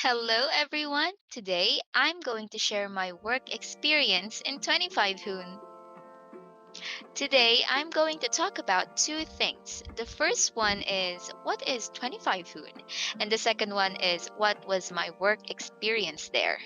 Hello, everyone. Today, I'm going to share my work experience in 25 Hoon. Today, I'm going to talk about two things. The first one is what is 25 Hoon? And the second one is what was my work experience there?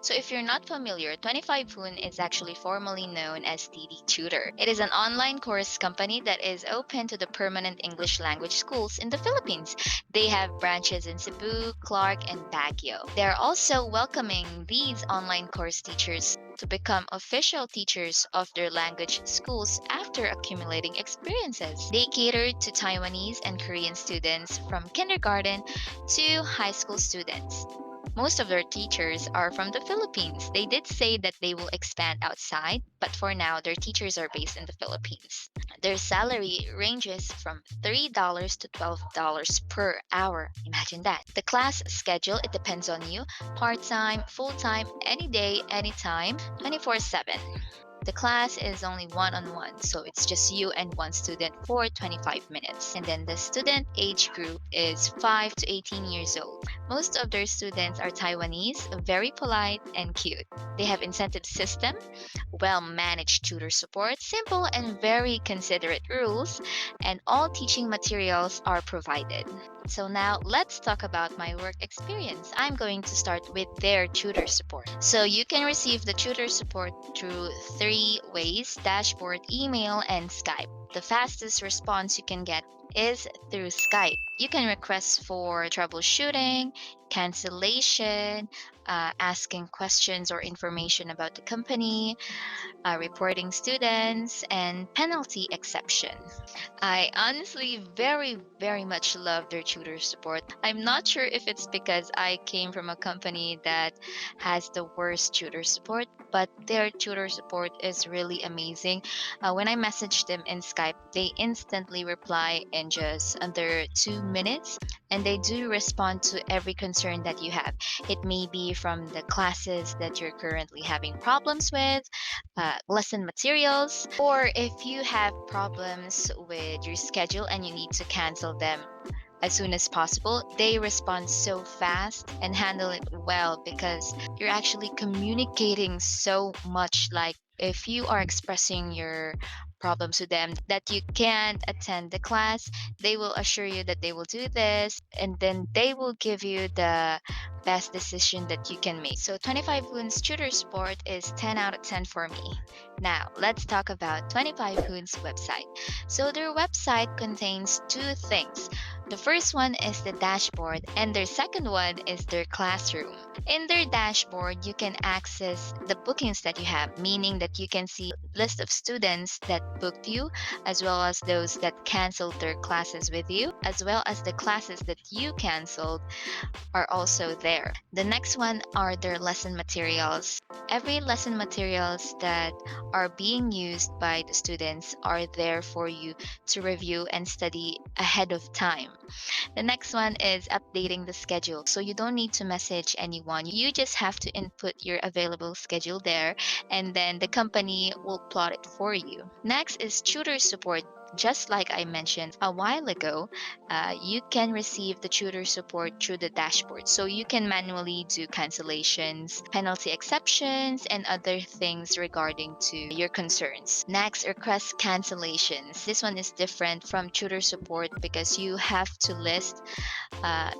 So if you're not familiar, 25 Hoon is actually formally known as TD Tutor. It is an online course company that is open to the permanent English language schools in the Philippines. They have branches in Cebu, Clark, and Baguio. They are also welcoming these online course teachers to become official teachers of their language schools after accumulating experiences. They cater to Taiwanese and Korean students from kindergarten to high school students. Most of their teachers are from the Philippines. They did say that they will expand outside, but for now, their teachers are based in the Philippines. Their salary ranges from $3 to $12 per hour. Imagine that. The class schedule, it depends on you. Part-time, full-time, any day, anytime, 24/7. The class is only one-on-one, so it's just you and one student for 25 minutes. And then the student age group is 5 to 18 years old. Most of their students are Taiwanese, very polite and cute. They have incentive system, well-managed tutor support, simple and very considerate rules, and all teaching materials are provided. So now let's talk about my work experience. I'm going to start with their tutor support. So you can receive the tutor support through three ways: dashboard, email, and Skype. The fastest response you can get is through Skype. You can request for troubleshooting, cancellation, asking questions or information about the company, reporting students, and penalty exception. I honestly very much love their tutor support. I'm not sure if it's because I came from a company that has the worst tutor support, but their tutor support is really amazing. When I message them in Skype, they instantly reply in just under 2 minutes, and they do respond to every concern that you have. It may be from the classes that you're currently having problems with, lesson materials, or if you have problems with your schedule and you need to cancel them as soon as possible, they respond so fast and handle it well because you're actually communicating so much. Like if you are expressing your problems to them that you can't attend the class, they will assure you that they will do this and then they will give you the best decision that you can make. So 25 Wounds Tutor Support is 10 out of 10 for me. Now, let's talk about 25 Hoon's website. So, their website contains two things. The first one is the dashboard, and their second one is their classroom. In their dashboard, you can access the bookings that you have, meaning that you can see list of students that booked you, as well as those that canceled their classes with you, as well as the classes that you canceled are also there. The next one are their lesson materials. Every lesson materials that are being used by the students are there for you to review and study ahead of time. The next one is updating the schedule. So you don't need to message anyone. You just have to input your available schedule there, and then the company will plot it for you. Next is tutor support. Just like I mentioned a while ago, you can receive the tutor support through the dashboard. So you can manually do cancellations, penalty exceptions, and other things regarding to your concerns. Next, request cancellations. This one is different from tutor support because you have to list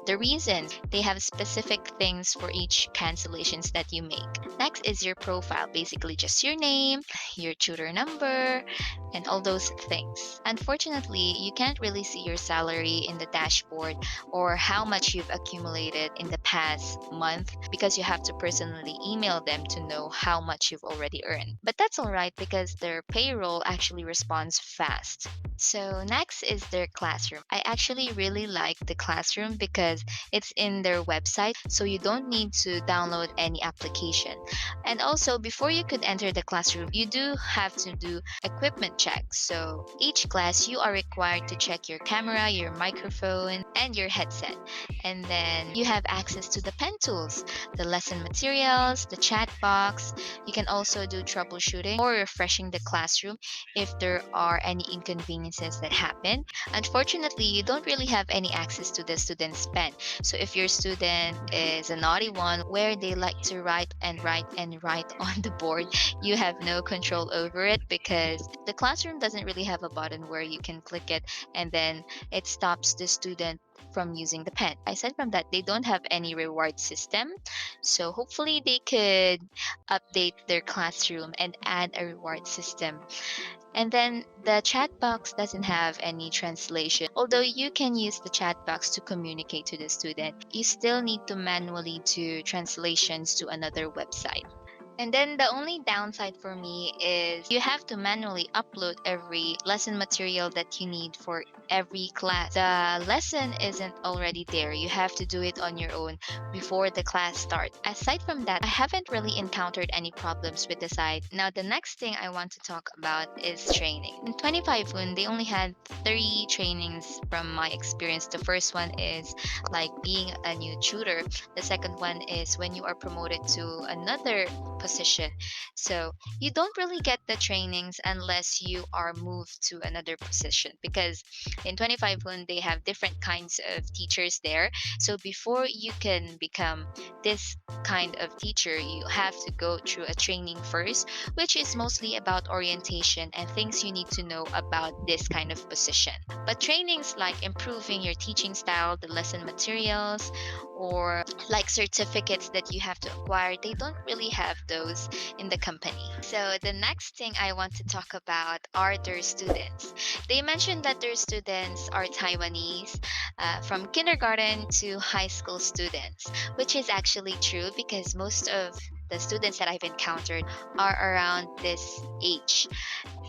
the reasons. They have specific things for each cancellations that you make. Next is your profile, basically just your name, your tutor number, and all those things. Unfortunately, you can't really see your salary in the dashboard or how much you've accumulated in the past month because you have to personally email them to know how much you've already earned. But that's all right because their payroll actually responds fast. So next is their classroom. I actually really like the classroom because it's in their website, so you don't need to download any application. And also, before you could enter the classroom, you do have to do equipment checks. So each class, you are required to check your camera, your microphone, and your headset. And then you have access to the pen tools, the lesson materials, the chat box. You can also do troubleshooting or refreshing the classroom if there are any inconveniences that happen. Unfortunately, you don't really have any access to the student's pen. So if your student is a naughty one where they like to write and write and write on the board, you have no control over it because the classroom doesn't really have a button where you can click it and then it stops the student from using the pen. Aside from that, they don't have any reward system. So hopefully they could update their classroom and add a reward system. And then the chat box doesn't have any translation. Although you can use the chat box to communicate to the student, you still need to manually do translations to another website. And then the only downside for me is you have to manually upload every lesson material that you need for every class. The lesson isn't already there. You have to do it on your own before the class starts. Aside from that, I haven't really encountered any problems with the site. Now, the next thing I want to talk about is training. In 25 Woon, they only had 3 trainings from my experience. The first one is like being a new tutor. The second one is when you are promoted to another position. So you don't really get the trainings unless you are moved to another position because in 25 Hun they have different kinds of teachers there. So before you can become this kind of teacher, you have to go through a training first, which is mostly about orientation and things you need to know about this kind of position. But trainings like improving your teaching style, the lesson materials, or like certificates that you have to acquire, they don't really have those in the company. So the next thing I want to talk about are their students. They mentioned that their students are Taiwanese, from kindergarten to high school students, which is actually true because most of the students that I've encountered are around this age.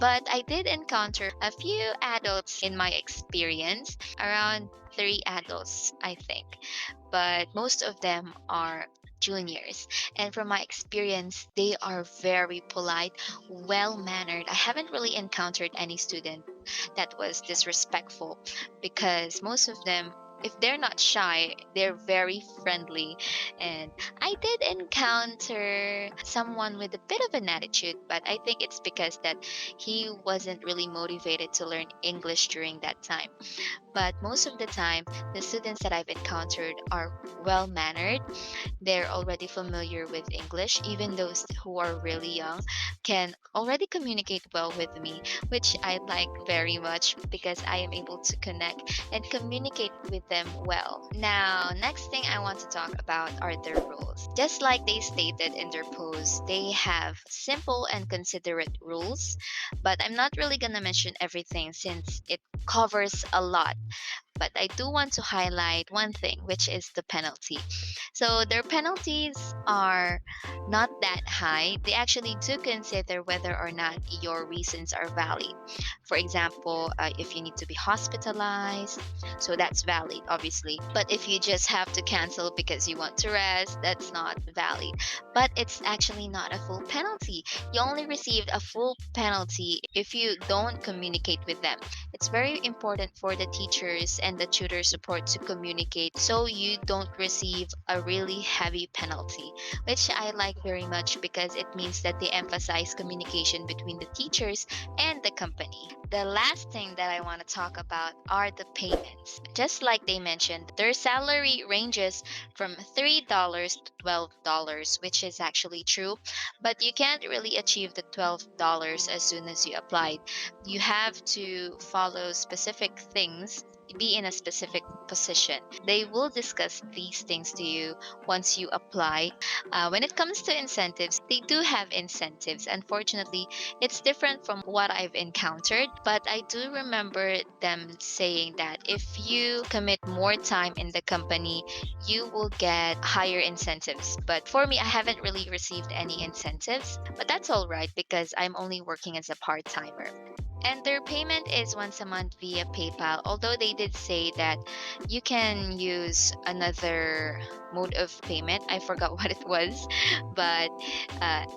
But I did encounter a few adults in my experience, around 3 adults, I think. But most of them are juniors. And from my experience, they are very polite, well mannered. I haven't really encountered any student that was disrespectful because most of them, if they're not shy, they're very friendly. And I did encounter someone with a bit of an attitude, but I think it's because that he wasn't really motivated to learn English during that time. But most of the time, the students that I've encountered are well mannered. They're already familiar with English. Even those who are really young can already communicate well with me, which I like very much because I am able to connect and communicate with them well. Now, next thing I want to talk about are their rules. Just like they stated in their post, they have simple and considerate rules, but I'm not really gonna mention everything since it covers a lot. But I do want to highlight one thing, which is the penalty. So their penalties are not that high. They actually do consider whether or not your reasons are valid. For example, if you need to be hospitalized, so that's valid, obviously. But if you just have to cancel because you want to rest, that's not valid. But it's actually not a full penalty. You only received a full penalty if you don't communicate with them. It's very important for the teachers and the tutor support to communicate so you don't receive a really heavy penalty, which I like very much because it means that they emphasize communication between the teachers and the company. The last thing that I want to talk about are the payments. Just like they mentioned, their salary ranges from $3 to $12, which is actually true, but you can't really achieve the $12 as soon as you applied. You have to follow specific things, be in a specific position. They will discuss these things to you once you apply. When it comes to incentives, they do have incentives. Unfortunately, it's different from what I've encountered, but I do remember them saying that if you commit more time in the company, you will get higher incentives. But for me, I haven't really received any incentives, but that's all right because I'm only working as a part timer. And their payment is once a month via PayPal, although they did say that you can use another mode of payment. I forgot what it was, but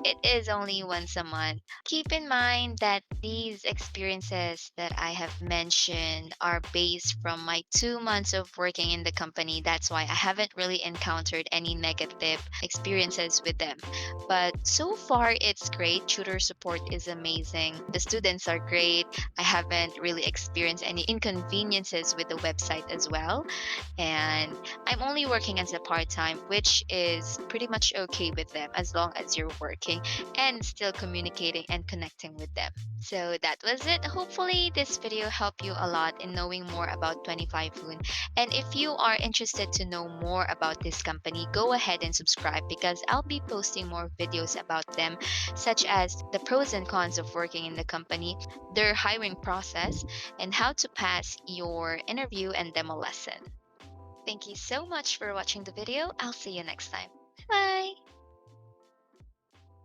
it is only once a month. Keep in mind that these experiences that I have mentioned are based from my 2 months of working in the company. That's why I haven't really encountered any negative experiences with them. But so far, it's great. Tutor support is amazing. The students are great. I haven't really experienced any inconveniences with the website as well. And I'm only working as a part time, which is pretty much okay with them as long as you're working and still communicating and connecting with them. So that was it. Hopefully, this video helped you a lot in knowing more about 25 Hoon. And if you are interested to know more about this company, go ahead and subscribe because I'll be posting more videos about them, such as the pros and cons of working in the company, their hiring process, and how to pass your interview and demo lesson. Thank you so much for watching the video. I'll see you next time. Bye!